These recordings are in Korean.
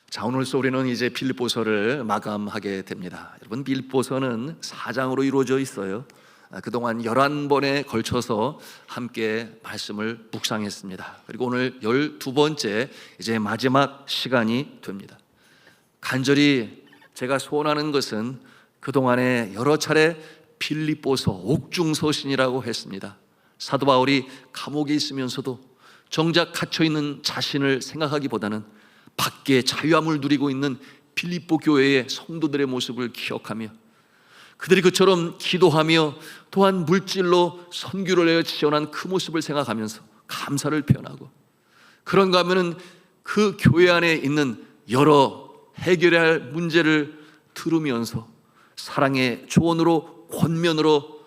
자, 오늘서 우리는 이제 빌립보서를 마감하게 됩니다. 여러분, 빌립보서는 4장으로 이루어져 있어요. 그동안 11번에 걸쳐서 함께 말씀을 묵상했습니다. 그리고 오늘 12번째 이제 마지막 시간이 됩니다. 간절히 제가 소원하는 것은 그동안에 여러 차례 빌립보서 옥중서신이라고 했습니다. 사도 바울이 감옥에 있으면서도 정작 갇혀있는 자신을 생각하기보다는 밖에 자유함을 누리고 있는 빌립보 교회의 성도들의 모습을 기억하며 그들이 그처럼 기도하며 또한 물질로 선교를 내어 지원한 그 모습을 생각하면서 감사를 표현하고, 그런가 하면은 그 교회 안에 있는 여러 해결해야 할 문제를 들으면서 사랑의 조언으로 권면으로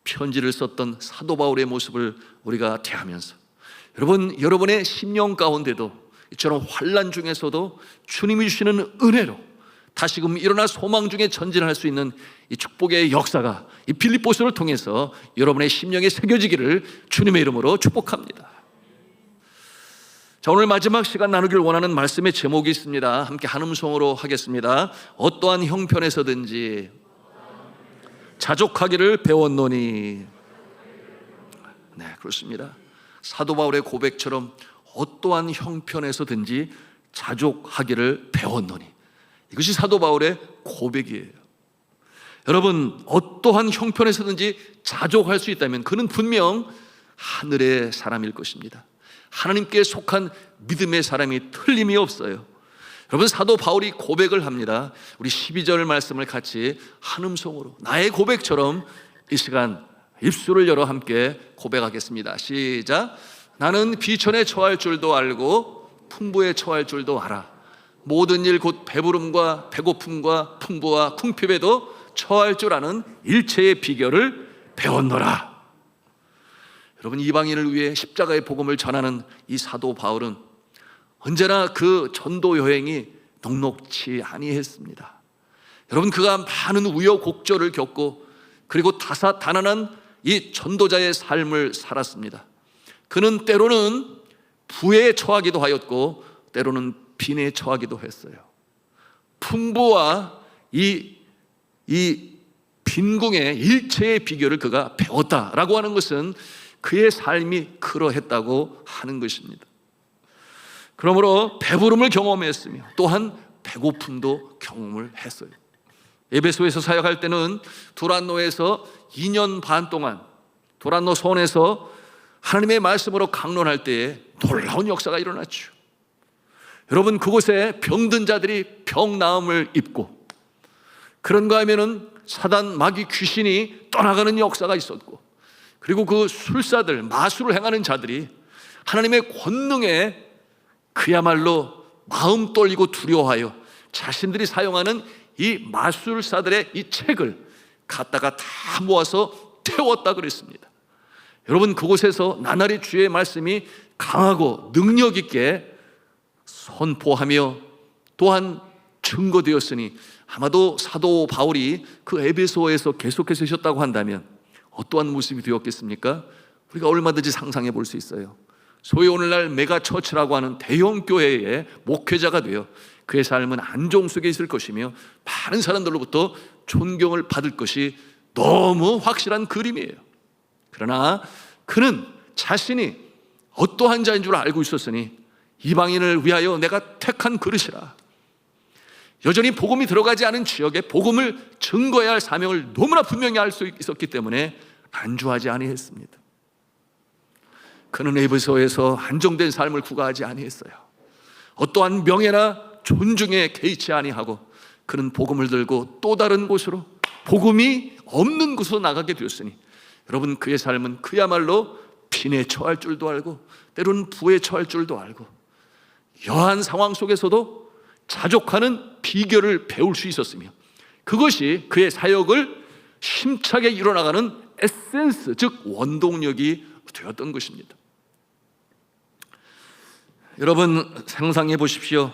편지를 썼던 사도 바울의 모습을 우리가 대하면서, 여러분의 심령 가운데도 이처럼 환난 중에서도 주님이 주시는 은혜로 다시금 일어나 소망 중에 전진할 수 있는 이 축복의 역사가 이 빌립보서를 통해서 여러분의 심령에 새겨지기를 주님의 이름으로 축복합니다. 자, 오늘 마지막 시간 나누길 원하는 말씀의 제목이 있습니다. 함께 한음성으로 하겠습니다. 어떠한 형편에서든지 자족하기를 배웠노니. 네, 그렇습니다. 사도 바울의 고백처럼 어떠한 형편에서든지 자족하기를 배웠노니, 이것이 사도 바울의 고백이에요. 여러분, 어떠한 형편에서든지 자족할 수 있다면 그는 분명 하늘의 사람일 것입니다. 하나님께 속한 믿음의 사람이 틀림이 없어요. 여러분, 사도 바울이 고백을 합니다. 우리 12절 말씀을 같이 한음성으로 나의 고백처럼 이 시간 입술을 열어 함께 고백하겠습니다. 시작. 나는 비천에 처할 줄도 알고 풍부에 처할 줄도 알아. 모든 일 곧 배부름과 배고픔과 풍부와 궁핍에도 처할 줄 아는 일체의 비결을 배웠노라. 여러분, 이방인을 위해 십자가의 복음을 전하는 이 사도 바울은 언제나 그 전도 여행이 녹록치 아니했습니다. 여러분, 그가 많은 우여곡절을 겪고 그리고 다사다난한 이 전도자의 삶을 살았습니다. 그는 때로는 부에 처하기도 하였고 때로는 빈에 처하기도 했어요. 풍부와 이 빈궁의 일체의 비결을 그가 배웠다라고 하는 것은 그의 삶이 그러했다고 하는 것입니다. 그러므로 배부름을 경험했으며 또한 배고픔도 경험을 했어요. 에베소에서 사역할 때는 두란노에서 2년 반 동안 두란노 손에서 하나님의 말씀으로 강론할 때에 놀라운 역사가 일어났죠. 여러분, 그곳에 병든 자들이 병 나음을 입고, 그런가 하면은 사단 마귀 귀신이 떠나가는 역사가 있었고, 그리고 그 술사들 마술을 행하는 자들이 하나님의 권능에 그야말로 마음 떨리고 두려워하여 자신들이 사용하는 이 마술사들의 이 책을 갖다가 다 모아서 태웠다 그랬습니다. 여러분, 그곳에서 나날이 주의 말씀이 강하고 능력 있게 선포하며 또한 증거되었으니 아마도 사도 바울이 그 에베소에서 계속해서 있었다고 한다면 어떠한 모습이 되었겠습니까? 우리가 얼마든지 상상해 볼 수 있어요. 소위 오늘날 메가처치라고 하는 대형 교회의 목회자가 되어 그의 삶은 안정 속에 있을 것이며 많은 사람들로부터 존경을 받을 것이 너무 확실한 그림이에요. 그러나 그는 자신이 어떠한 자인 줄 알고 있었으니 이방인을 위하여 내가 택한 그릇이라. 여전히 복음이 들어가지 않은 지역에 복음을 증거해야 할 사명을 너무나 분명히 알 수 있었기 때문에 안주하지 아니했습니다. 그는 에베소에서 안정된 삶을 구가하지 아니했어요. 어떠한 명예나 존중에 개의치 아니하고 그는 복음을 들고 또 다른 곳으로, 복음이 없는 곳으로 나가게 되었으니 여러분, 그의 삶은 그야말로 빈에 처할 줄도 알고 때로는 부에 처할 줄도 알고 여한 상황 속에서도 자족하는 비결을 배울 수 있었으며 그것이 그의 사역을 힘차게 이뤄나가는 에센스, 즉 원동력이 되었던 것입니다. 여러분, 상상해 보십시오.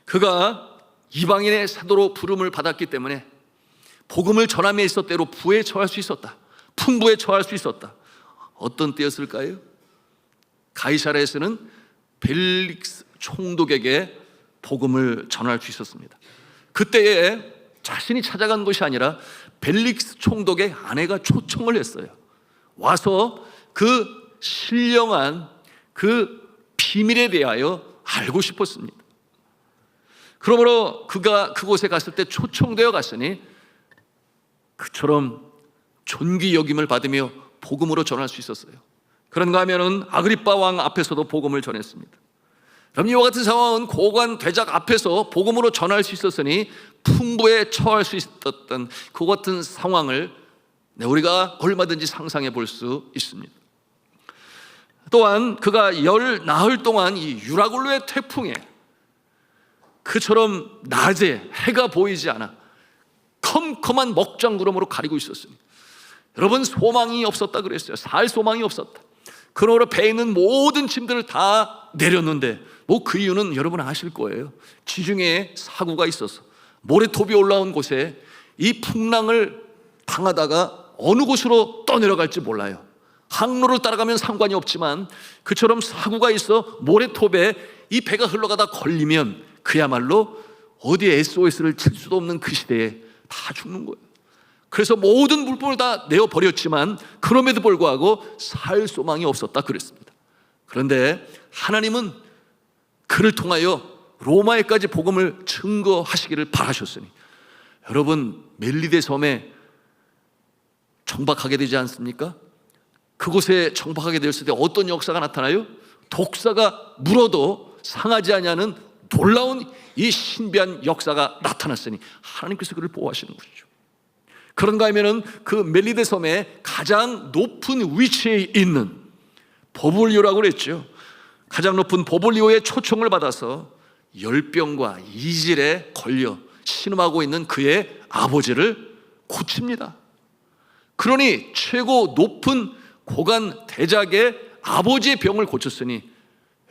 그가 이방인의 사도로 부름을 받았기 때문에 복음을 전함에 있어 때로 부에 처할 수 있었다. 풍부에 처할 수 있었다. 어떤 때였을까요? 가이사랴에서는 벨릭스 총독에게 복음을 전할 수 있었습니다. 그때에 자신이 찾아간 것이 아니라 벨릭스 총독의 아내가 초청을 했어요. 와서 그 신령한 그 비밀에 대하여 알고 싶었습니다. 그러므로 그가 그곳에 갔을 때 초청되어 갔으니 그처럼 존귀 여김을 받으며 복음으로 전할 수 있었어요. 그런가 하면은 아그리빠 왕 앞에서도 복음을 전했습니다. 그럼 이와 같은 상황은 고관 대작 앞에서 복음으로 전할 수 있었으니 풍부에 처할 수 있었던 그 같은 상황을 우리가 얼마든지 상상해 볼 수 있습니다. 또한 그가 열 나흘 동안 이 유라굴로의 태풍에 그처럼 낮에 해가 보이지 않아 컴컴한 먹장구름으로 가리고 있었습니다. 여러분, 소망이 없었다 그랬어요. 살 소망이 없었다. 그러므로 배에 있는 모든 짐들을 다 내렸는데 그 이유는 여러분 아실 거예요. 지중해에 사고가 있어서 모래톱이 올라온 곳에 이 풍랑을 당하다가 어느 곳으로 떠내려갈지 몰라요. 항로를 따라가면 상관이 없지만 그처럼 사고가 있어 모래톱에 이 배가 흘러가다 걸리면 그야말로 어디에 SOS를 칠 수도 없는 그 시대에 다 죽는 거예요. 그래서 모든 물품을 다 내어버렸지만 그럼에도 불구하고 살 소망이 없었다 그랬습니다. 그런데 하나님은 그를 통하여 로마에까지 복음을 증거하시기를 바라셨으니 여러분, 멜리데 섬에 정박하게 되지 않습니까? 그곳에 정박하게 되었을 때 어떤 역사가 나타나요? 독사가 물어도 상하지 아니하는 놀라운 이 신비한 역사가 나타났으니 하나님께서 그를 보호하시는 것이죠. 그런가 하면은 그 멜리데 섬의 가장 높은 위치에 있는 보블리오라고 그랬죠. 가장 높은 보블리오의 초청을 받아서 열병과 이질에 걸려 신음하고 있는 그의 아버지를 고칩니다. 그러니 최고 높은 고관 대작의 아버지의 병을 고쳤으니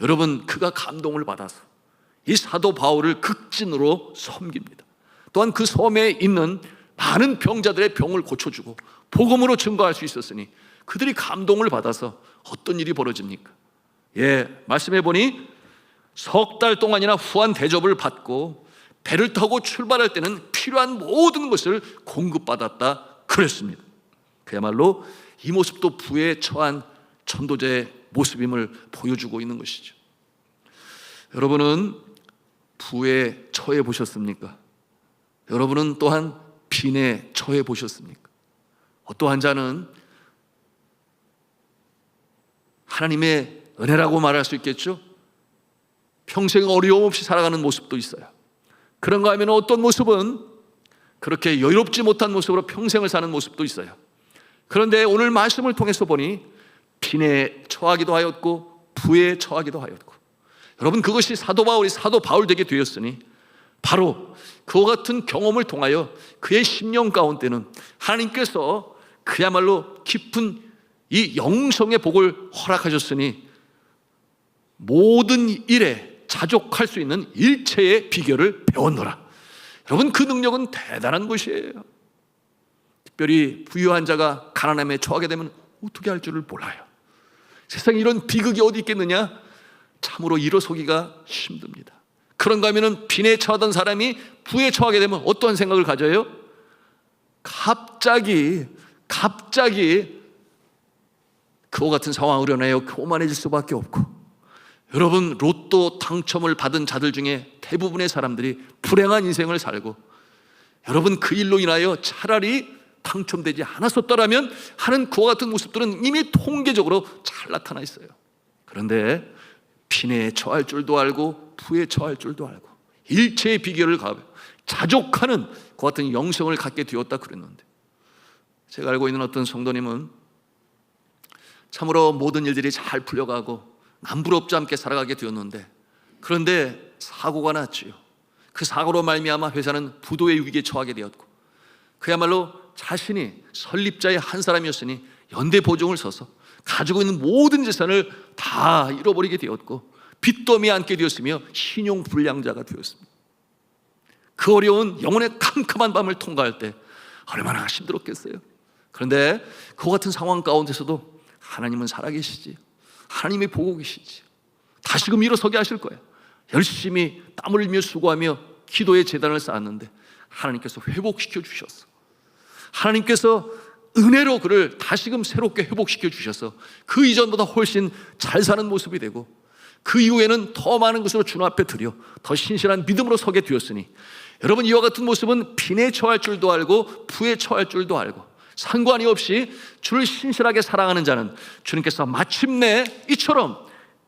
여러분, 그가 감동을 받아서 이 사도 바울을 극진으로 섬깁니다. 또한 그 섬에 있는 많은 병자들의 병을 고쳐주고 복음으로 증거할 수 있었으니 그들이 감동을 받아서 어떤 일이 벌어집니까? 말씀해 보니 석 달 동안이나 후한 대접을 받고 배를 타고 출발할 때는 필요한 모든 것을 공급받았다 그랬습니다. 그야말로 이 모습도 부에 처한 전도자의 모습임을 보여주고 있는 것이죠. 여러분은 부에 처해 보셨습니까? 여러분은 또한 빈에 처해 보셨습니까? 어떠한 자는 하나님의 은혜라고 말할 수 있겠죠? 평생 어려움 없이 살아가는 모습도 있어요. 그런가 하면 어떤 모습은 그렇게 여유롭지 못한 모습으로 평생을 사는 모습도 있어요. 그런데 오늘 말씀을 통해서 보니 빈에 처하기도 하였고 부에 처하기도 하였고, 여러분, 그것이 사도 바울 되게 되었으니 바로 그와 같은 경험을 통하여 그의 심령 가운데는 하나님께서 그야말로 깊은 이 영성의 복을 허락하셨으니 모든 일에 자족할 수 있는 일체의 비결을 배웠노라. 여러분, 그 능력은 대단한 것이에요. 특별히 부유한 자가 가난함에 처하게 되면 어떻게 할 줄을 몰라요. 세상에 이런 비극이 어디 있겠느냐? 참으로 일어서기가 힘듭니다. 그런가 하면 빈에 처하던 사람이 부에 처하게 되면 어떠한 생각을 가져요? 갑자기 그와 같은 상황을 인하여 교만해질 수밖에 없고, 여러분, 로또 당첨을 받은 자들 중에 대부분의 사람들이 불행한 인생을 살고, 여러분, 그 일로 인하여 차라리 당첨되지 않았었더라면 하는 그와 같은 모습들은 이미 통계적으로 잘 나타나 있어요. 그런데 빈에 처할 줄도 알고 부에 처할 줄도 알고 일체의 비결을 자족하는 그 같은 영성을 갖게 되었다 그랬는데, 제가 알고 있는 어떤 성도님은 참으로 모든 일들이 잘 풀려가고 남부럽지 않게 살아가게 되었는데, 그런데 사고가 났지요. 그 사고로 말미암아 회사는 부도의 위기에 처하게 되었고, 그야말로 자신이 설립자의 한 사람이었으니 연대 보증을 서서 가지고 있는 모든 재산을 다 잃어버리게 되었고 빚더미에 앉게 되었으며 신용불량자가 되었습니다. 그 어려운 영혼의 캄캄한 밤을 통과할 때 얼마나 힘들었겠어요. 그런데 그 같은 상황 가운데서도 하나님은 살아계시지. 하나님이 보고 계시지. 다시금 일어서게 하실 거예요. 열심히 땀을 흘리며 수고하며 기도의 재단을 쌓았는데 하나님께서 회복시켜 주셨어. 하나님께서 은혜로 그를 다시금 새롭게 회복시켜 주셔서 그 이전보다 훨씬 잘 사는 모습이 되고, 그 이후에는 더 많은 것으로 주님 앞에 드려 더 신실한 믿음으로 서게 되었으니, 여러분 이와 같은 모습은 빈에 처할 줄도 알고 부에 처할 줄도 알고 상관이 없이 주를 신실하게 사랑하는 자는 주님께서 마침내 이처럼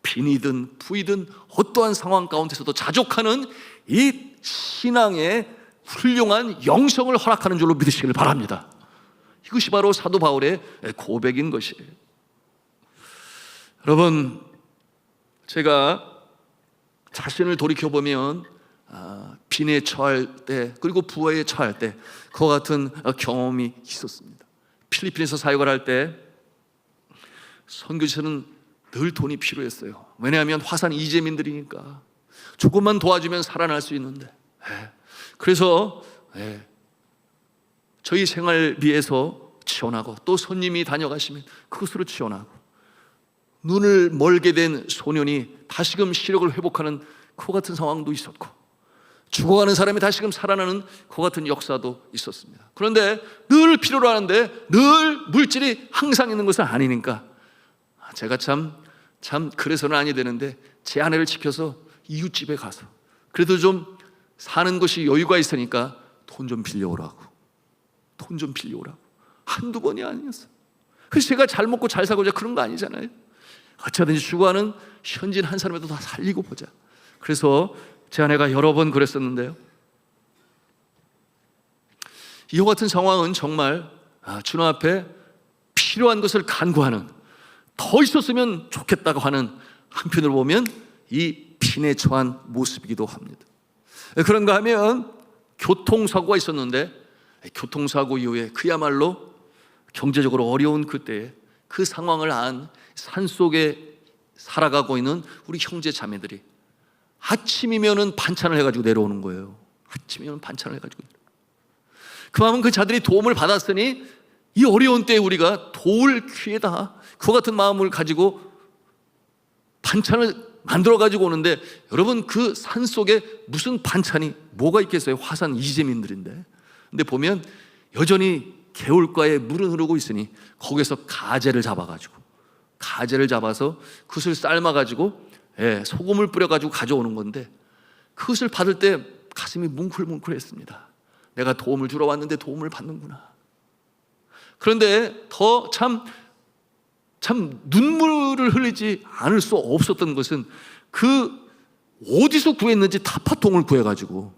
빈이든 부이든 어떠한 상황 가운데서도 자족하는 이 신앙의 훌륭한 영성을 허락하는 줄로 믿으시기를 바랍니다. 이것이 바로 사도 바울의 고백인 것이에요. 여러분, 제가 자신을 돌이켜보면 빈에 처할 때 그리고 부에 처할 때 그와 같은 경험이 있었습니다. 필리핀에서 사역을 할 때 선교지에서는 늘 돈이 필요했어요. 왜냐하면 화산 이재민들이니까 조금만 도와주면 살아날 수 있는데, 그래서 저희 생활비에서 지원하고 또 손님이 다녀가시면 그것으로 지원하고, 눈을 멀게 된 소년이 다시금 시력을 회복하는 그 같은 상황도 있었고, 죽어가는 사람이 다시금 살아나는 그 같은 역사도 있었습니다. 그런데 늘 필요로 하는데 늘 물질이 항상 있는 것은 아니니까 제가 참 그래서는 아니 되는데 제 아내를 지켜서 이웃집에 가서 그래도 좀 사는 것이 여유가 있으니까 돈 좀 빌려오라고, 돈 좀 빌려오라고. 한두 번이 아니었어요. 그래서 제가 잘 먹고 잘 살고자 그런 거 아니잖아요. 어쩌든지 죽어가는 현진 한 사람이라도 다 살리고 보자. 그래서 제 아내가 여러 번 그랬었는데요, 이와 같은 상황은 정말 주님 앞에 필요한 것을 간구하는, 더 있었으면 좋겠다고 하는 한편으로 보면 이 빈에 처한 모습이기도 합니다. 그런가 하면 교통사고가 있었는데, 교통사고 이후에 그야말로 경제적으로 어려운 그때에 그 상황을 안 산속에 살아가고 있는 우리 형제 자매들이 아침이면은 반찬을 해가지고 내려오는 거예요. 아침이면 반찬을 해가지고. 그만큼 그 자들이 도움을 받았으니 이 어려운 때에 우리가 도울 기회다, 그와 같은 마음을 가지고 반찬을 만들어 가지고 오는데, 여러분 그 산속에 무슨 반찬이 뭐가 있겠어요? 화산 이재민들인데. 근데 보면 여전히 개울가에 물은 흐르고 있으니 거기서 가재를 잡아서 그것을 삶아가지고 소금을 뿌려가지고 가져오는 건데, 그것을 받을 때 가슴이 뭉클뭉클했습니다. 내가 도움을 주러 왔는데 도움을 받는구나. 그런데 더 참 눈물을 흘리지 않을 수 없었던 것은 그 어디서 구했는지 타파통을 구해가지고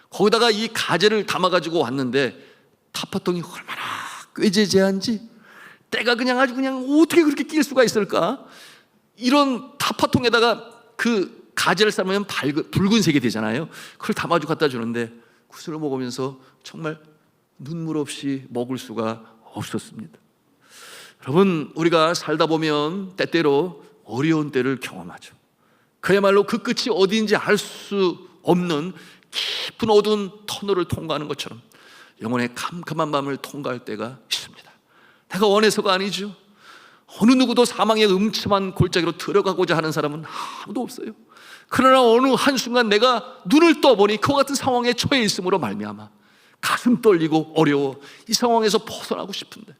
거기다가 이 가재를 담아가지고 왔는데, 타파통이 얼마나 꾀재재한지, 때가 그냥 아주 그냥 어떻게 그렇게 낄 수가 있을까? 이런 타파통에다가 그 가재를 삶으면 붉은색이 되잖아요. 그걸 담아주고 갖다 주는데 그것을 먹으면서 정말 눈물 없이 먹을 수가 없었습니다. 여러분, 우리가 살다 보면 때때로 어려운 때를 경험하죠. 그야말로 그 끝이 어디인지 알 수 없는 깊은 어두운 터널을 통과하는 것처럼 영혼의 캄캄한 밤을 통과할 때가 있습니다. 내가 원해서가 아니죠. 어느 누구도 사망의 음침한 골짜기로 들어가고자 하는 사람은 아무도 없어요. 그러나 어느 한순간 내가 눈을 떠보니 그와 같은 상황에 처해 있음으로 말미암아 가슴 떨리고 어려워 이 상황에서 벗어나고 싶은데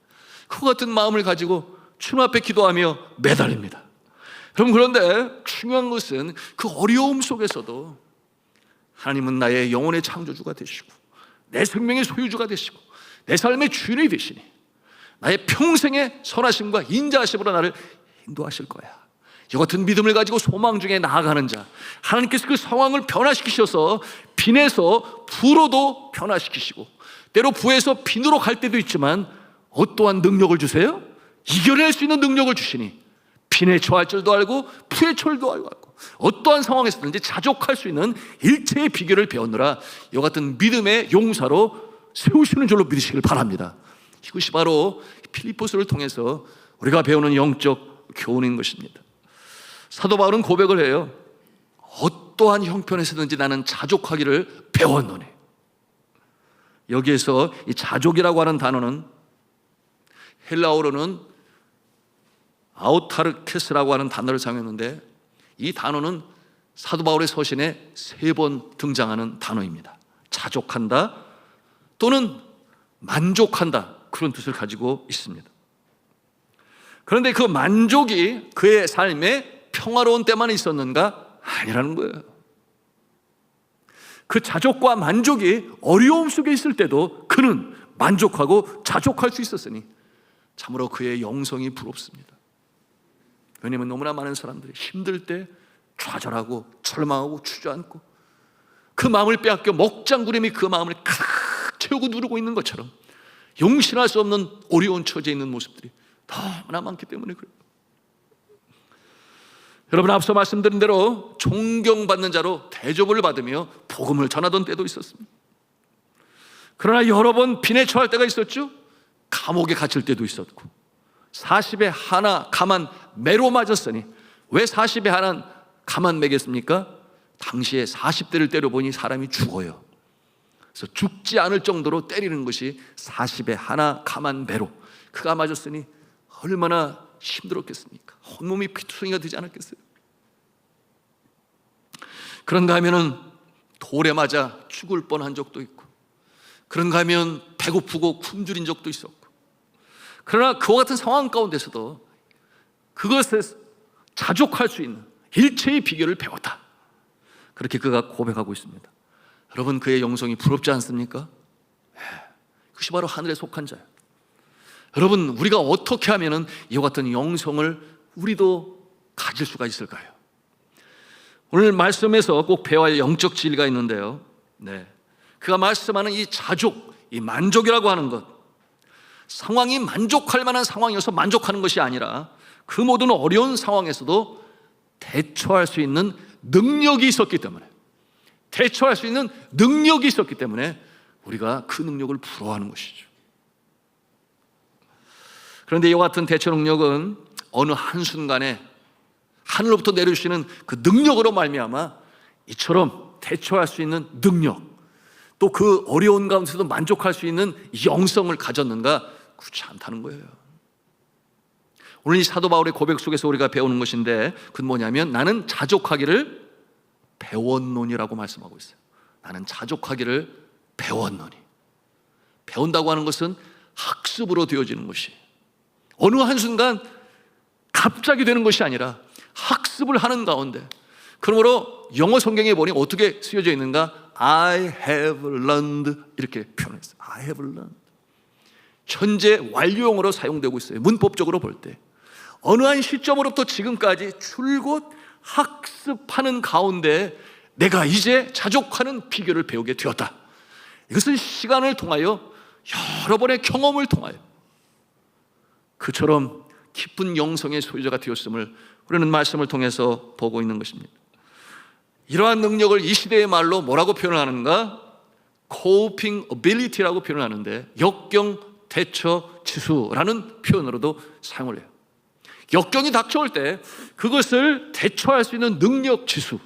그와 같은 마음을 가지고 주님 앞에 기도하며 매달립니다. 여러분, 그런데 중요한 것은 그 어려움 속에서도 하나님은 나의 영혼의 창조주가 되시고 내 생명의 소유주가 되시고 내 삶의 주인이 되시니 나의 평생의 선하심과 인자하심으로 나를 인도하실 거야. 이 같은 믿음을 가지고 소망 중에 나아가는 자, 하나님께서 그 상황을 변화시키셔서 빈에서 부로도 변화시키시고 때로 부에서 빈으로 갈 때도 있지만 어떠한 능력을 주세요? 이겨낼 수 있는 능력을 주시니 빈에 처할 줄도 알고 부에 처할 줄도 알고 어떠한 상황에서든지 자족할 수 있는 일체의 비결을 배우느라 이 같은 믿음의 용사로 세우시는 줄로 믿으시길 바랍니다. 이것이 바로 필리포스를 통해서 우리가 배우는 영적 교훈인 것입니다. 사도 바울은 고백을 해요. 어떠한 형편에서든지 나는 자족하기를 배웠노니. 여기에서 이 자족이라고 하는 단어는 헬라어로는 아우타르케스라고 하는 단어를 사용했는데, 이 단어는 사도 바울의 서신에 3번 등장하는 단어입니다. 자족한다 또는 만족한다, 그런 뜻을 가지고 있습니다. 그런데 그 만족이 그의 삶에 평화로운 때만 있었는가? 아니라는 거예요. 그 자족과 만족이 어려움 속에 있을 때도 그는 만족하고 자족할 수 있었으니 참으로 그의 영성이 부럽습니다. 왜냐하면 너무나 많은 사람들이 힘들 때 좌절하고 절망하고 주저앉고 그 마음을 빼앗겨 먹장구름이 그 마음을 가득 채우고 누르고 있는 것처럼 용신할 수 없는 어려운 처지에 있는 모습들이 너무나 많기 때문에 그래요. 여러분, 앞서 말씀드린 대로 존경받는 자로 대접을 받으며 복음을 전하던 때도 있었습니다. 그러나 여러 번 빈에 처할 때가 있었죠. 감옥에 갇힐 때도 있었고, 40에 하나 가만 매로 맞았으니, 왜 40에 하나 가만 매겠습니까? 당시에 40대를 때려보니 사람이 죽어요. 그래서 죽지 않을 정도로 때리는 것이 40에 하나 가만 매로, 그가 맞았으니 얼마나 힘들었겠습니까? 온몸이 피투성이가 되지 않았겠어요? 그런가 하면은 돌에 맞아 죽을 뻔한 적도 있고, 그런가 하면 배고프고 굶주린 적도 있었고, 그러나 그와 같은 상황 가운데서도 그것에 자족할 수 있는 일체의 비결을 배웠다, 그렇게 그가 고백하고 있습니다. 여러분, 그의 영성이 부럽지 않습니까? 그것이 바로 하늘에 속한 자예요. 여러분, 우리가 어떻게 하면 이와 같은 영성을 우리도 가질 수가 있을까요? 오늘 말씀에서 꼭 배워야 할 영적 진리가 있는데요, 그가 말씀하는 이 자족, 이 만족이라고 하는 것, 상황이 만족할 만한 상황이어서 만족하는 것이 아니라 그 모든 어려운 상황에서도 대처할 수 있는 능력이 있었기 때문에, 대처할 수 있는 능력이 있었기 때문에 우리가 그 능력을 부러워하는 것이죠. 그런데 이와 같은 대처 능력은 어느 한순간에 하늘로부터 내려주시는 그 능력으로 말미암아 이처럼 대처할 수 있는 능력, 또 그 어려운 가운데서도 만족할 수 있는 영성을 가졌는가? 그렇지 않다는 거예요. 오늘 이 사도 바울의 고백 속에서 우리가 배우는 것인데, 그건 뭐냐면 나는 자족하기를 배웠노니라고 말씀하고 있어요. 나는 자족하기를 배웠노니. 배운다고 하는 것은 학습으로 되어지는 것이, 어느 한순간 갑자기 되는 것이 아니라 학습을 하는 가운데, 그러므로 영어 성경에 보니 어떻게 쓰여져 있는가? I have learned, 이렇게 표현했어요. I have learned. 현재 완료형으로 사용되고 있어요. 문법적으로 볼 때 어느 한 시점으로부터 지금까지 줄곧 학습하는 가운데 내가 이제 자족하는 비결을 배우게 되었다. 이것은 시간을 통하여, 여러 번의 경험을 통하여 그처럼 깊은 영성의 소유자가 되었음을 우리는 말씀을 통해서 보고 있는 것입니다. 이러한 능력을 이 시대의 말로 뭐라고 표현하는가? coping ability라고 표현하는데, 역경 대처 지수라는 표현으로도 사용을 해요. 역경이 닥쳐올 때 그것을 대처할 수 있는 능력 지수,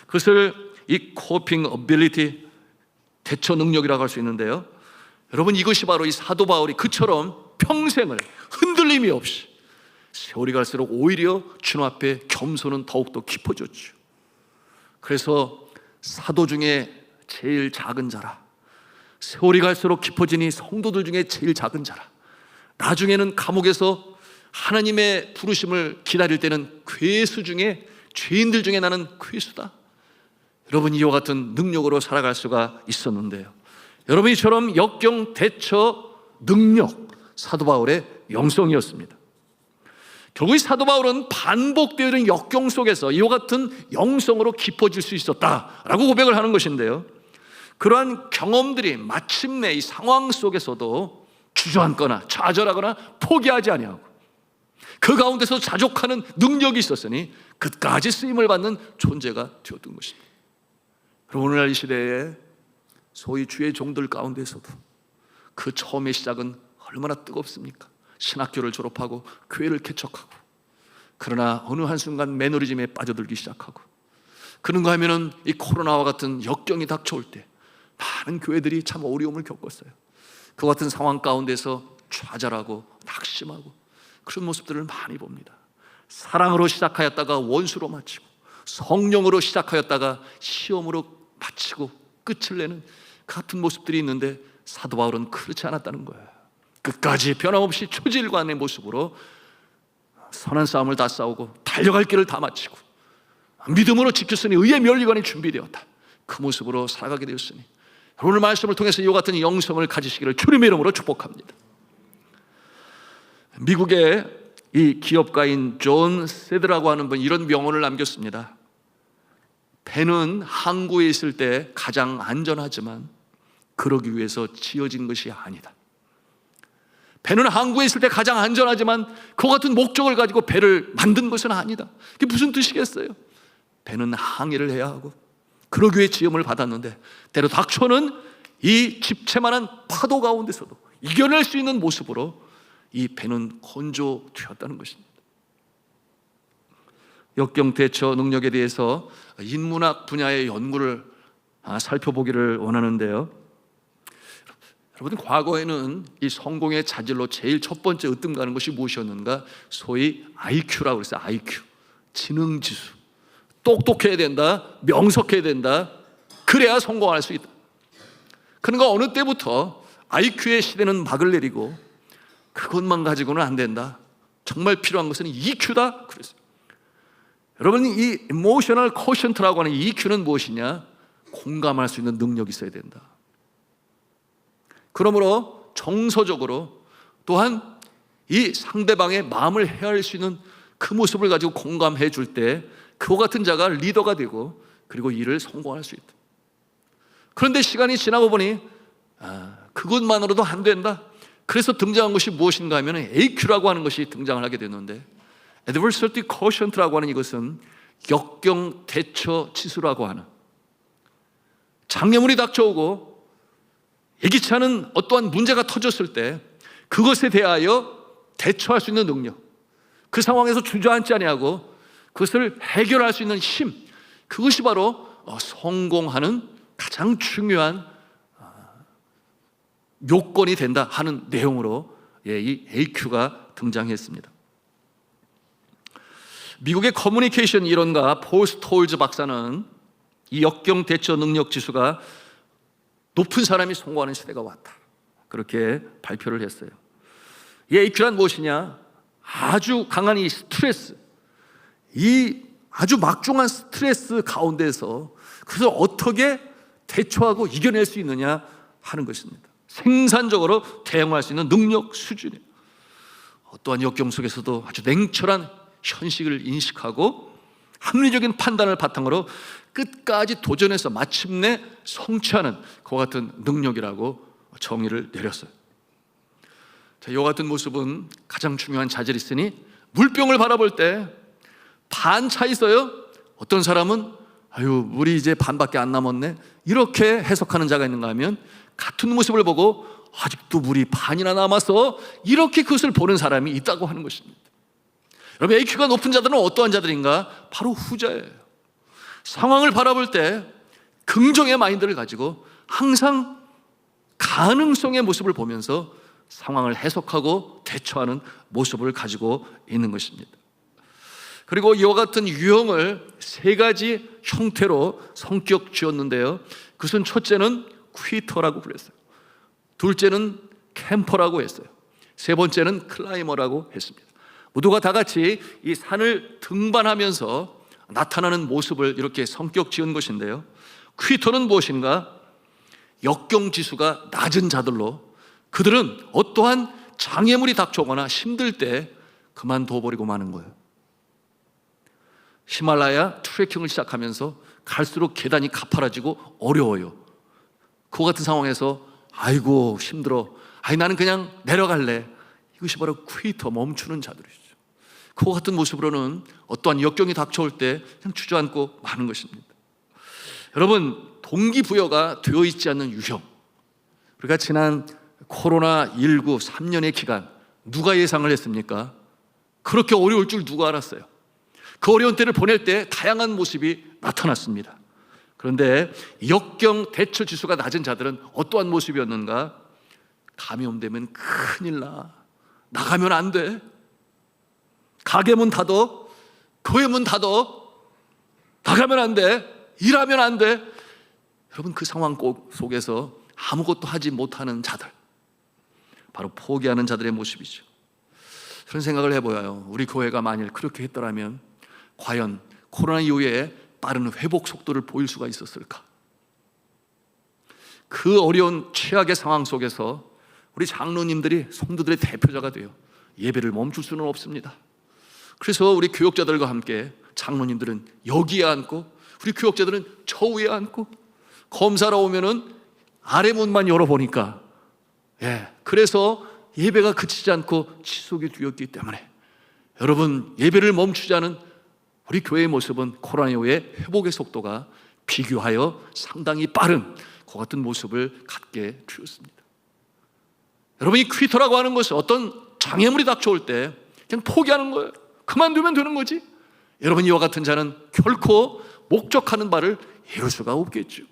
그것을 이 coping ability, 대처 능력이라고 할 수 있는데요, 여러분, 이것이 바로 이 사도 바울이 그처럼 평생을 흔들림이 없이 세월이 갈수록 오히려 주님 앞에 겸손은 더욱더 깊어졌죠. 그래서 사도 중에 제일 작은 자라, 세월이 갈수록 깊어지니 성도들 중에 제일 작은 자라, 나중에는 감옥에서 하나님의 부르심을 기다릴 때는 괴수 중에, 죄인들 중에 나는 괴수다. 여러분, 이와 같은 능력으로 살아갈 수가 있었는데요, 여러분, 이처럼 역경 대처 능력, 사도 바울의 영성이었습니다. 결국 이 사도 바울은 반복되는 역경 속에서 이와 같은 영성으로 깊어질 수 있었다라고 고백을 하는 것인데요, 그러한 경험들이 마침내 이 상황 속에서도 주저앉거나 좌절하거나 포기하지 아니하고 그 가운데서 자족하는 능력이 있었으니 끝까지 쓰임을 받는 존재가 되었던 것입니다. 그럼 오늘날 이 시대에 소위 주의 종들 가운데서도 그 처음의 시작은 얼마나 뜨겁습니까? 신학교를 졸업하고 교회를 개척하고, 그러나 어느 한순간 매너리즘에 빠져들기 시작하고, 그런가 하면은 이 코로나와 같은 역경이 닥쳐올 때 많은 교회들이 참 어려움을 겪었어요. 그 같은 상황 가운데서 좌절하고 낙심하고 그런 모습들을 많이 봅니다. 사랑으로 시작하였다가 원수로 마치고, 성령으로 시작하였다가 시험으로 마치고 끝을 내는 같은 모습들이 있는데, 사도 바울은 그렇지 않았다는 거예요. 끝까지 변함없이 초지일관의 모습으로 선한 싸움을 다 싸우고 달려갈 길을 다 마치고 믿음으로 지켰으니 의의 면류관이 준비되었다, 그 모습으로 살아가게 되었으니 오늘 말씀을 통해서 이와 같은 영성을 가지시기를 주님의 이름으로 축복합니다. 미국의 이 기업가인 존 세드라고 하는 분, 이런 명언을 남겼습니다. 배는 항구에 있을 때 가장 안전하지만 그러기 위해서 지어진 것이 아니다. 배는 항구에 있을 때 가장 안전하지만 그와 같은 목적을 가지고 배를 만든 것은 아니다. 그게 무슨 뜻이겠어요? 배는 항해를 해야 하고 그러기 위해 지음을 받았는데, 때로 닥쳐오는 이 집채만한 파도 가운데서도 이겨낼 수 있는 모습으로 이 배는 건조되었다는 것입니다. 역경 대처 능력에 대해서 인문학 분야의 연구를 살펴보기를 원하는데요, 여러분, 과거에는 이 성공의 자질로 제일 첫 번째 으뜸 가는 것이 무엇이었는가? 소위 IQ라고 그랬어요. IQ, 지능지수. 똑똑해야 된다, 명석해야 된다, 그래야 성공할 수 있다. 그런가 어느 때부터 IQ의 시대는 막을 내리고 그것만 가지고는 안 된다, 정말 필요한 것은 EQ다 그랬어요. 여러분, 이 Emotional Quotient라고 하는 EQ는 무엇이냐? 공감할 수 있는 능력이 있어야 된다. 그러므로 정서적으로 또한 이 상대방의 마음을 헤아릴 수 있는 그 모습을 가지고 공감해 줄 때 그와 같은 자가 리더가 되고 그리고 일을 성공할 수 있다. 그런데 시간이 지나고 보니 그것만으로도 안 된다. 그래서 등장한 것이 무엇인가 하면 AQ라고 하는 것이 등장을 하게 됐는데, Adversity Quotient라고 하는 이것은 역경 대처 지수라고 하는, 장애물이 닥쳐오고 예기치 않은 어떠한 문제가 터졌을 때 그것에 대하여 대처할 수 있는 능력, 그 상황에서 주저앉지 아니하고 그것을 해결할 수 있는 힘, 그것이 바로 성공하는 가장 중요한 요건이 된다 하는 내용으로 이 AQ가 등장했습니다. 미국의 커뮤니케이션 이론가 폴 스톨즈 박사는 이 역경 대처 능력 지수가 높은 사람이 성공하는 시대가 왔다, 그렇게 발표를 했어요. 이 AQ란 무엇이냐? 아주 강한 이 스트레스, 이 아주 막중한 스트레스 가운데서 그것을 어떻게 대처하고 이겨낼 수 있느냐 하는 것입니다. 생산적으로 대응할 수 있는 능력 수준이에요. 어떠한 역경 속에서도 아주 냉철한 현실을 인식하고 합리적인 판단을 바탕으로 끝까지 도전해서 마침내 성취하는 그와 같은 능력이라고 정의를 내렸어요. 자, 이와 같은 모습은 가장 중요한 자질이 있으니, 물병을 바라볼 때 반 차 있어요. 어떤 사람은 물이 이제 반밖에 안 남았네, 이렇게 해석하는 자가 있는가 하면, 같은 모습을 보고 아직도 물이 반이나 남았어, 이렇게 그것을 보는 사람이 있다고 하는 것입니다. 여러분, AQ가 높은 자들은 어떠한 자들인가? 바로 후자예요. 상황을 바라볼 때 긍정의 마인드를 가지고 항상 가능성의 모습을 보면서 상황을 해석하고 대처하는 모습을 가지고 있는 것입니다. 그리고 이와 같은 유형을 세 가지 형태로 성격 지었는데요, 그것은 첫째는 퀴터라고 그랬어요, 둘째는 캠퍼라고 했어요, 세 번째는 클라이머라고 했습니다. 모두가 다 같이 이 산을 등반하면서 나타나는 모습을 이렇게 성격 지은 것인데요, 퀴터는 무엇인가? 역경 지수가 낮은 자들로, 그들은 어떠한 장애물이 닥쳐오거나 힘들 때 그만둬버리고 마는 거예요. 히말라야 트레킹을 시작하면서 갈수록 계단이 가파라지고 어려워요. 그 같은 상황에서 아이고 힘들어, 나는 그냥 내려갈래, 이것이 바로 퀴터, 멈추는 자들이죠. 그와 같은 모습으로는 어떠한 역경이 닥쳐올 때 그냥 주저앉고 마는 것입니다. 여러분, 동기부여가 되어 있지 않는 유형, 우리가 지난 코로나19 3년의 기간 누가 예상을 했습니까? 그렇게 어려울 줄 누가 알았어요? 그 어려운 때를 보낼 때 다양한 모습이 나타났습니다. 그런데 역경 대처 지수가 낮은 자들은 어떠한 모습이었는가? 감염되면 큰일 나. 나가면 안 돼. 가게 문 닫어. 교회 문 닫어. 나가면 안 돼. 일하면 안 돼. 여러분, 그 상황 속에서 아무것도 하지 못하는 자들, 바로 포기하는 자들의 모습이죠. 그런 생각을 해보아요. 우리 교회가 만일 그렇게 했더라면 과연 코로나 이후에 빠른 회복 속도를 보일 수가 있었을까? 그 어려운 최악의 상황 속에서 우리 장로님들이 성도들의 대표자가 돼요. 예배를 멈출 수는 없습니다. 그래서 우리 교역자들과 함께 장로님들은 여기에 앉고, 우리 교역자들은 저 위에 앉고, 검사로 오면은 아래 문만 열어보니까, 그래서 예배가 그치지 않고 지속이 되었기 때문에, 여러분, 예배를 멈추지 않은 우리 교회의 모습은 코로나 이후에 회복의 속도가 비교하여 상당히 빠른 그 같은 모습을 갖게 되었습니다. 여러분, 이 퀴터라고 하는 것은 어떤 장애물이 닥쳐올 때 그냥 포기하는 거예요. 그만두면 되는 거지. 여러분, 이와 같은 자는 결코 목적하는 바를 이룰 수가 없겠죠.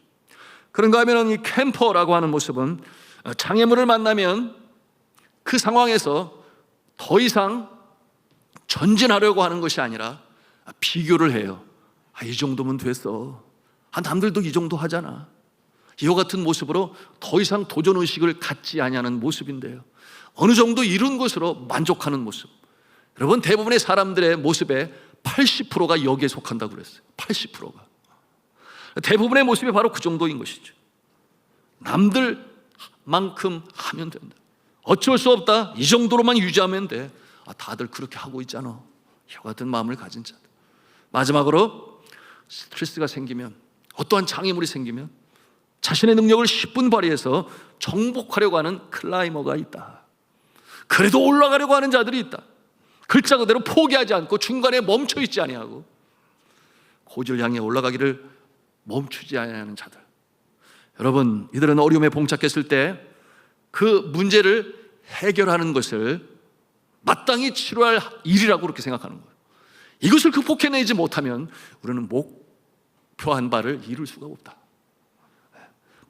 그런가 하면 이 캠퍼라고 하는 모습은 장애물을 만나면 그 상황에서 더 이상 전진하려고 하는 것이 아니라 비교를 해요. 이 정도면 됐어. 남들도 이 정도 하잖아. 이와 같은 모습으로 더 이상 도전의식을 갖지 아니하는 모습인데요, 어느 정도 이룬 것으로 만족하는 모습. 여러분, 대부분의 사람들의 모습의 80%가 여기에 속한다고 그랬어요. 80%가. 대부분의 모습이 바로 그 정도인 것이죠. 남들만큼 하면 된다. 어쩔 수 없다. 이 정도로만 유지하면 돼. 다들 그렇게 하고 있잖아. 이와 같은 마음을 가진 자들. 마지막으로, 스트레스가 생기면, 어떠한 장애물이 생기면 자신의 능력을 10분 발휘해서 정복하려고 하는 클라이머가 있다. 그래도 올라가려고 하는 자들이 있다. 글자 그대로 포기하지 않고 중간에 멈춰있지 아니하고 고지를 향해 올라가기를 멈추지 아니하는 자들. 여러분, 이들은 어려움에 봉착했을 때 그 문제를 해결하는 것을 마땅히 치료할 일이라고 그렇게 생각하는 거예요. 이것을 극복해내지 못하면 우리는 목표한 바를 이룰 수가 없다.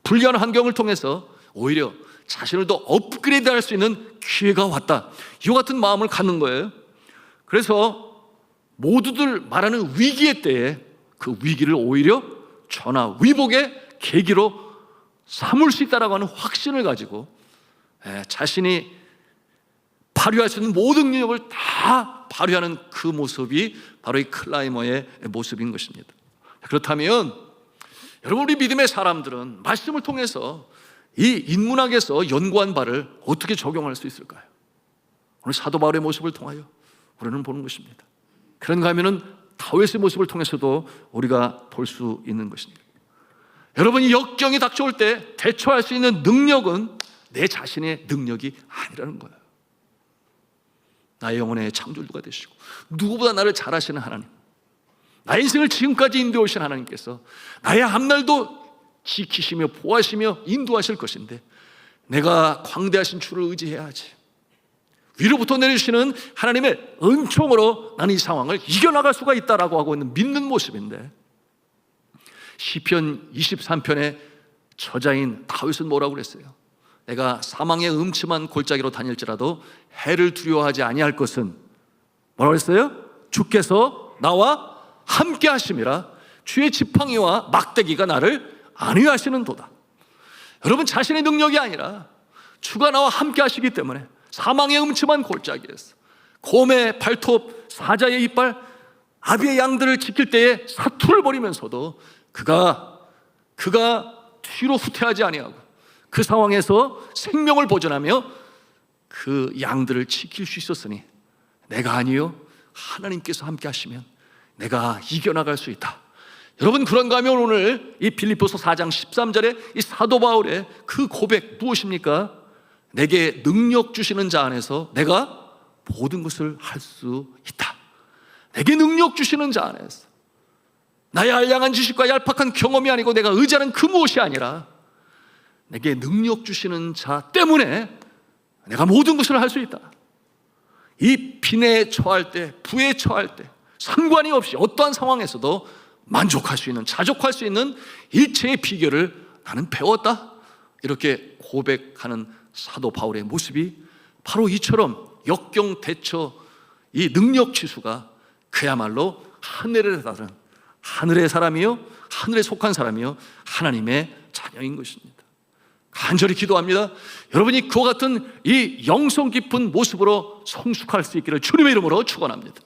불리한 환경을 통해서 오히려 자신을 더 업그레이드할 수 있는 기회가 왔다. 이와 같은 마음을 갖는 거예요. 그래서 모두들 말하는 위기의 때에 그 위기를 오히려 전화 위복의 계기로 삼을 수 있다라고 하는 확신을 가지고 자신이 발휘할 수 있는 모든 능력을 다 발휘하는 그 모습이 바로 이 클라이머의 모습인 것입니다. 그렇다면 여러분, 우리 믿음의 사람들은 말씀을 통해서 이 인문학에서 연구한 바를 어떻게 적용할 수 있을까요? 오늘 사도 바울의 모습을 통하여 우리는 보는 것입니다. 그런가 하면은 다윗의 모습을 통해서도 우리가 볼 수 있는 것입니다. 여러분, 이 역경이 닥쳐올 때 대처할 수 있는 능력은 내 자신의 능력이 아니라는 거예요. 나의 영혼의 창조주가 되시고 누구보다 나를 잘 아시는 하나님, 나의 인생을 지금까지 인도해 오신 하나님께서 나의 앞날도 지키시며 보호하시며 인도하실 것인데, 내가 광대하신 주를 의지해야지. 위로부터 내리시는 하나님의 은총으로 나는 이 상황을 이겨나갈 수가 있다라고 하고 있는 믿는 모습인데, 시편 23편의 저자인 다윗은 뭐라고 그랬어요? 내가 사망의 음침한 골짜기로 다닐지라도 해를 두려워하지 아니할 것은, 뭐라고 했어요? 주께서 나와 함께 하심이라. 주의 지팡이와 막대기가 나를 안위하시는도다. 여러분, 자신의 능력이 아니라 주가 나와 함께 하시기 때문에 사망의 음침한 골짜기에서 곰의 발톱, 사자의 이빨, 아비의 양들을 지킬 때에 사투를 벌이면서도 그가 뒤로 후퇴하지 아니하고 그 상황에서 생명을 보존하며 그 양들을 지킬 수 있었으니, 내가 아니요 하나님께서 함께 하시면 내가 이겨나갈 수 있다. 여러분, 그런가 하면 오늘 이 빌립보서 4장 13절에 이 사도 바울의 그 고백 무엇입니까? 내게 능력 주시는 자 안에서 내가 모든 것을 할 수 있다. 내게 능력 주시는 자 안에서, 나의 알량한 지식과 얄팍한 경험이 아니고 내가 의지하는 그 무엇이 아니라 내게 능력 주시는 자 때문에 내가 모든 것을 할 수 있다. 이 빈에 처할 때, 부에 처할 때 상관이 없이 어떠한 상황에서도 만족할 수 있는, 자족할 수 있는 일체의 비결을 나는 배웠다. 이렇게 고백하는 사도 바울의 모습이 바로 이처럼 역경대처 이 능력 지수가 그야말로 하늘에 다른 하늘의 사람이요, 하늘에 속한 사람이요, 하나님의 자녀인 것입니다. 간절히 기도합니다. 여러분이 그와 같은 이 영성 깊은 모습으로 성숙할 수 있기를 주님의 이름으로 축원합니다.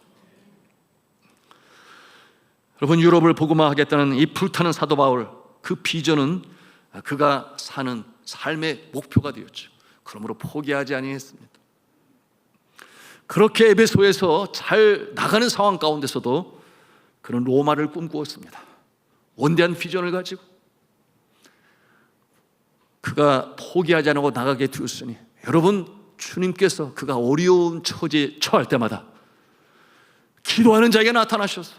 여러분, 유럽을 복음화하겠다는 이 불타는 사도 바울, 그 비전은 그가 사는 삶의 목표가 되었죠. 그러므로 포기하지 아니했습니다. 그렇게 에베소에서 잘 나가는 상황 가운데서도 그는 로마를 꿈꾸었습니다. 원대한 비전을 가지고 그가 포기하지 않고 나가게 되었으니, 여러분, 주님께서 그가 어려운 처지에 처할 때마다 기도하는 자에게 나타나셔서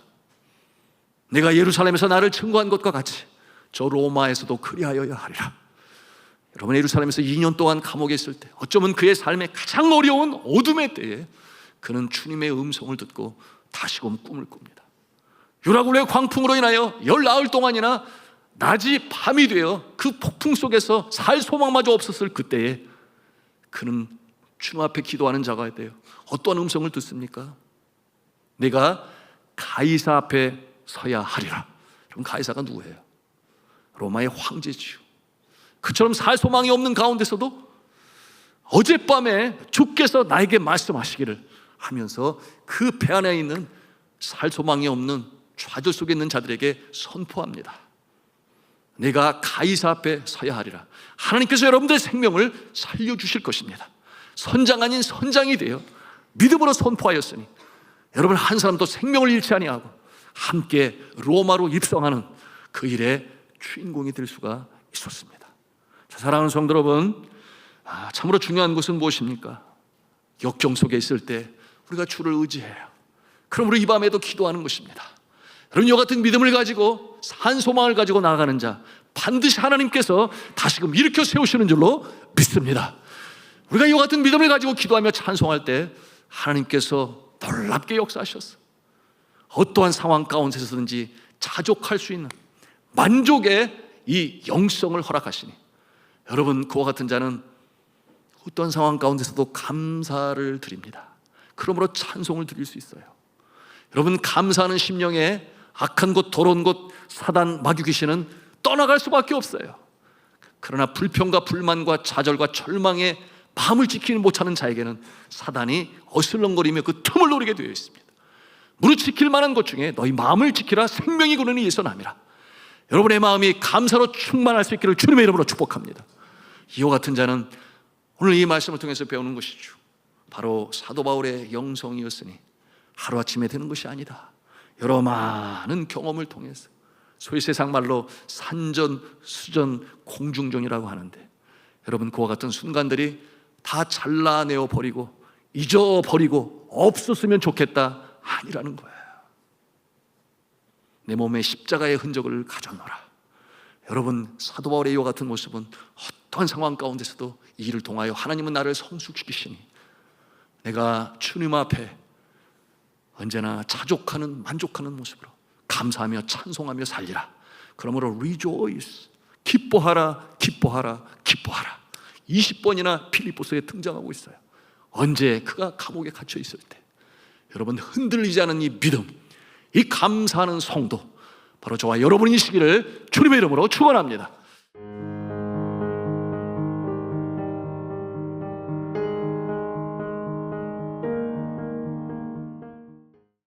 내가 예루살렘에서 나를 증거한 것과 같이 저 로마에서도 그리하여야 하리라. 여러분, 예루살렘에서 2년 동안 감옥에 있을 때, 어쩌면 그의 삶의 가장 어려운 어둠의 때에 그는 주님의 음성을 듣고 다시금 꿈을 꿉니다. 유라굴레 광풍으로 인하여 10나흘 동안이나 낮이 밤이 되어 그 폭풍 속에서 살 소망마저 없었을 그때에 그는 주님 앞에 기도하는 자가 돼요. 어떠한 음성을 듣습니까? 내가 가이사 앞에 서야 하리라. 그럼 가이사가 누구예요? 로마의 황제지요. 그처럼 살 소망이 없는 가운데서도 어젯밤에 주께서 나에게 말씀하시기를 하면서 그 배 안에 있는 살 소망이 없는 좌절 속에 있는 자들에게 선포합니다. 내가 가이사 앞에 서야 하리라. 하나님께서 여러분들의 생명을 살려주실 것입니다. 선장 아닌 선장이 되어 믿음으로 선포하였으니 여러분 한 사람도 생명을 잃지 아니하고 함께 로마로 입성하는 그 일의 주인공이 될 수가 있었습니다. 자, 사랑하는 성도 여러분, 참으로 중요한 것은 무엇입니까? 역경 속에 있을 때 우리가 주를 의지해요. 그러므로 이 밤에도 기도하는 것입니다. 여러분, 이와 같은 믿음을 가지고 산 소망을 가지고 나아가는 자 반드시 하나님께서 다시금 일으켜 세우시는 줄로 믿습니다. 우리가 이와 같은 믿음을 가지고 기도하며 찬송할 때 하나님께서 놀랍게 역사하셨어. 어떠한 상황 가운데서든지 자족할 수 있는 만족의 이 영성을 허락하시니, 여러분, 그와 같은 자는 어떤 상황 가운데서도 감사를 드립니다. 그러므로 찬송을 드릴 수 있어요. 여러분, 감사하는 심령에 악한 곳, 더러운 곳, 사단, 마귀 귀신은 떠나갈 수밖에 없어요. 그러나 불평과 불만과 좌절과 절망에 마음을 지키지 못하는 자에게는 사단이 어슬렁거리며 그 틈을 노리게 되어 있습니다. 무릇 지킬 만한 것 중에 너희 마음을 지키라. 생명이 그러니 예선함이라. 여러분의 마음이 감사로 충만할 수 있기를 주님의 이름으로 축복합니다. 이와 같은 자는 오늘 이 말씀을 통해서 배우는 것이죠. 바로 사도 바울의 영성이었으니 하루아침에 되는 것이 아니다. 여러 많은 경험을 통해서, 소위 세상 말로 산전, 수전, 공중전이라고 하는데, 여러분, 그와 같은 순간들이 다 잘라내어 버리고 잊어버리고 없었으면 좋겠다 아니라는 거예요. 내 몸에 십자가의 흔적을 가져놓으라. 여러분, 사도 바울의 이와 같은 모습은 어떠한 상황 가운데서도 이 일을 통하여 하나님은 나를 성숙시키시니 내가 주님 앞에 언제나 자족하는, 만족하는 모습으로 감사하며 찬송하며 살리라. 그러므로 rejoice, 기뻐하라, 기뻐하라, 기뻐하라. 20번이나 필립보서에 등장하고 있어요. 언제? 그가 감옥에 갇혀 있을 때. 여러분, 흔들리지 않은 이 믿음, 이 감사하는 성도, 바로 저와 여러분이시기를 주님의 이름으로 축원합니다.